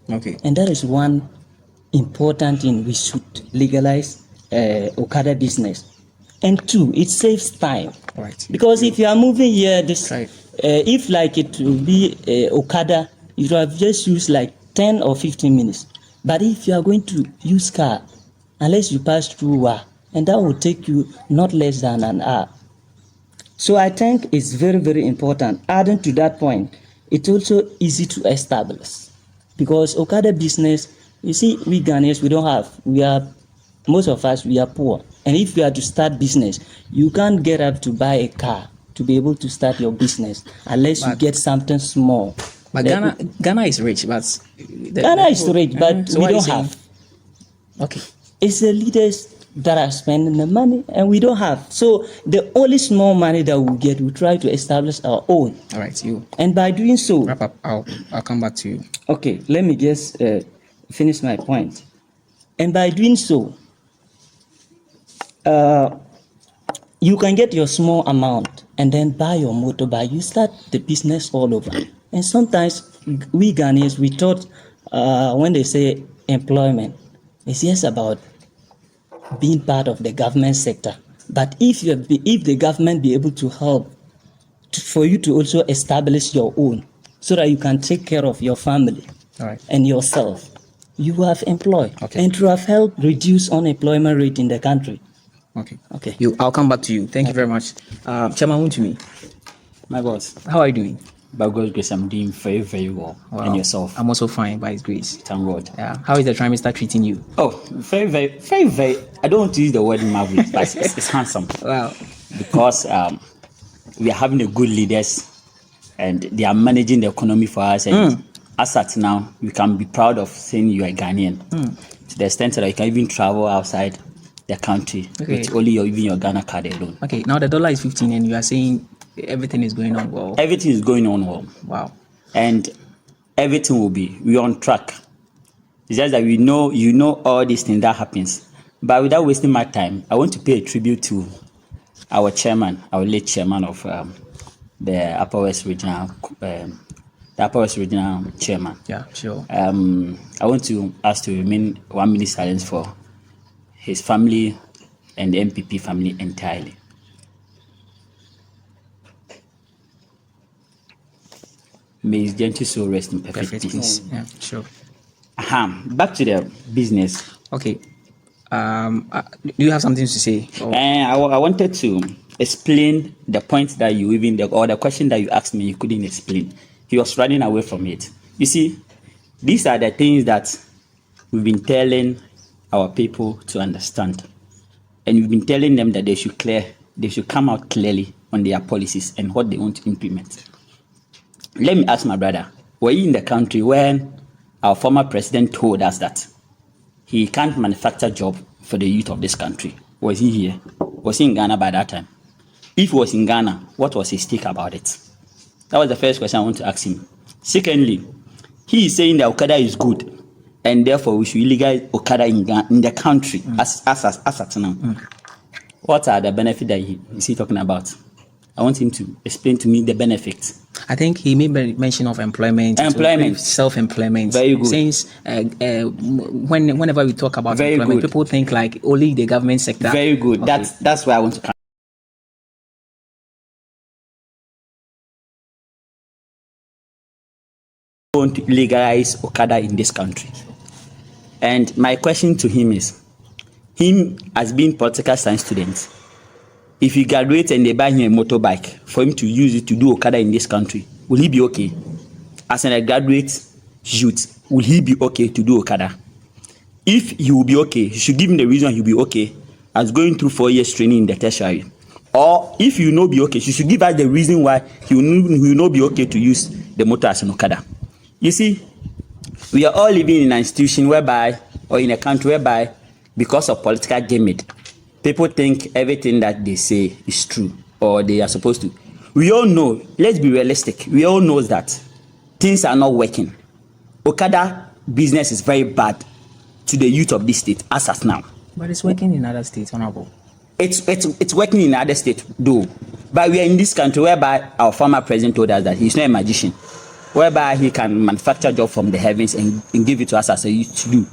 Okay. And that is one important thing. We should legalize Okada business. And two, it saves time. Right. Because if you are moving here, Right. If like it will be Okada, you have just used like 10 or 15 minutes. But if you are going to use car, unless you pass through Wa, and that will take you not less than an hour. So I think it's very, very important. Adding to that point, it's also easy to establish. Because Okada business, you see, we Ghanaians, most of us, we are poor. And if you are to start business, you can't get up to buy a car to be able to start your business unless you get something small. But Ghana is rich, but Ghana is rich, but so we what are you don't saying? have. Okay. It's the leaders that are spending the money, and we don't have. So the only small money that we get, we try to establish our own. All right, you And by doing so, wrap up. I'll come back to you. okay, let me just finish my point. And by doing so, you can get your small amount and then buy your motorbike. You start the business all over. And sometimes we Ghanaians, we thought when they say employment, it's just about being part of the government sector. But if the government be able to help for you to also establish your own, so that you can take care of your family and yourself, you have employed, and to have helped reduce unemployment rate in the country. Okay. I'll come back to you. Thank you very much. Chairman Wontumi, my boss, how are you doing? By God's grace, I'm doing very, very well. Wow. And yourself? I'm also fine by His grace. Thank God. Yeah. How is the trimester treating you? Oh, very, very, very, very. I don't want to use the word marvelous, but it's handsome. Wow. Because we are having a good leaders, and they are managing the economy for us. And as at now, we can be proud of saying you are Ghanaian. To the extent that you can even travel outside the country with only even your Ghana card alone. Okay. Now the dollar is 15, and you are saying everything is going on well. Everything is going on well. Wow. And everything will be. We're on track. It's just that you know all these things that happens. But without wasting my time, I want to pay a tribute to our chairman, our late chairman of the Upper West Regional, chairman. Yeah, sure. I want to ask to remain 1 minute silence for his family and the MPP family entirely. May his gentle soul rest in perfect peace. Yeah, sure. Back to the business. Okay. Do you have something to say? I wanted to explain the point that or the question that you asked me, you couldn't explain. He was running away from it. You see, these are the things that we've been telling our people to understand. And we've been telling them that they should come out clearly on their policies and what they want to implement. Let me ask my brother, were you in the country when our former president told us that he can't manufacture job for the youth of this country? Was he here? Was he in Ghana by that time? If he was in Ghana, what was his take about it? That was the first question I want to ask him. Secondly, he is saying that Okada is good, and therefore we should legalize Okada in the country as at now. What are the benefits that is he talking about? I want him to explain to me the benefits. I think he made mention of employment, self-employment. Very good. Since whenever we talk about employment, people think like only the government sector. Very good. Okay. That's where I want to come. Want to legalize Okada in this country. And my question to him is, him as being political science student, if he graduates and they buy him a motorbike for him to use it to do Okada in this country, will he be okay? As a graduate youth, will he be okay to do Okada? If he will be okay, you should give him the reason he'll be okay as going through 4 years training in the tertiary. Or if you will not be okay, you should give us the reason why he will not be okay to use the motor as an Okada. You see, we are all living in an institution whereby, or in a country whereby, because of political gimmick, people think everything that they say is true or they are supposed to. We all know, let's be realistic, we all know that things are not working. Okada business is very bad to the youth of this state as of now. But it's working in other states, Honorable. It's working in other states though. But we are in this country whereby our former president told us that he's not a magician. whereby he can manufacture job from the heavens and give it to us as a youth to do.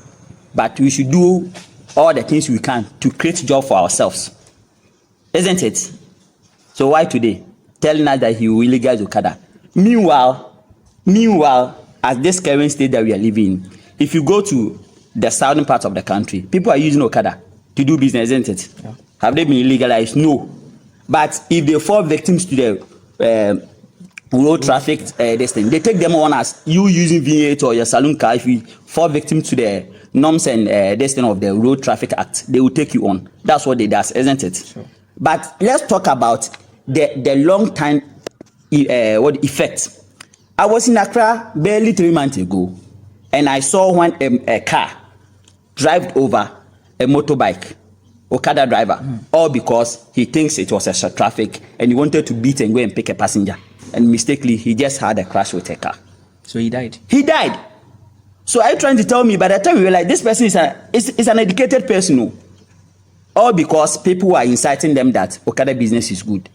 But we should do all the things we can to create job for ourselves. Isn't it? So why today? Telling us that he will legalize Okada. Meanwhile, at this current state that we are living in, if you go to the southern part of the country, people are using Okada to do business, isn't it? Yeah. Have they been legalized? No. But if they fall victims to the road traffic this thing, they take them on as you using V8 or your saloon car. If you fall victim to the norms and this thing of the Road Traffic Act, they will take you on. That's what they does, isn't it? Sure. But let's talk about the long time effect. I was in Accra barely 3 months ago, and I saw when a car drive over a motorbike, Okada driver, all because he thinks it was a traffic and he wanted to beat and go and pick a passenger, and mistakenly he just had a crash with a car. So he died. He died. So are you trying to tell me by the time we realize this person is an educated person, no? All because people are inciting them that Okada business is good?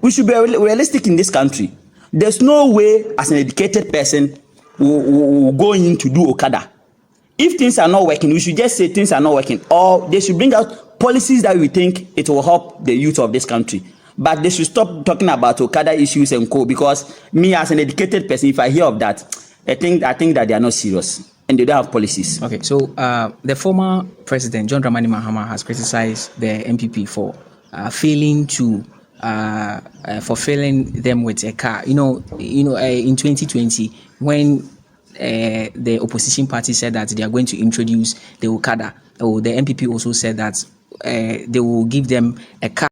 We should be realistic in this country. There's no way as an educated person will go in to do Okada. If things are not working, we should just say things are not working, or they should bring out policies that we think it will help the youth of this country. But they should stop talking about Okada issues and co, because me as an educated person, if I hear of that, I think that they are not serious and they don't have policies. Okay, so the former president John Dramani Mahama has criticized the NPP for failing to fulfilling them with a car. In 2020 when the opposition party said that they are going to introduce the Okada, the NPP also said that they will give them a car.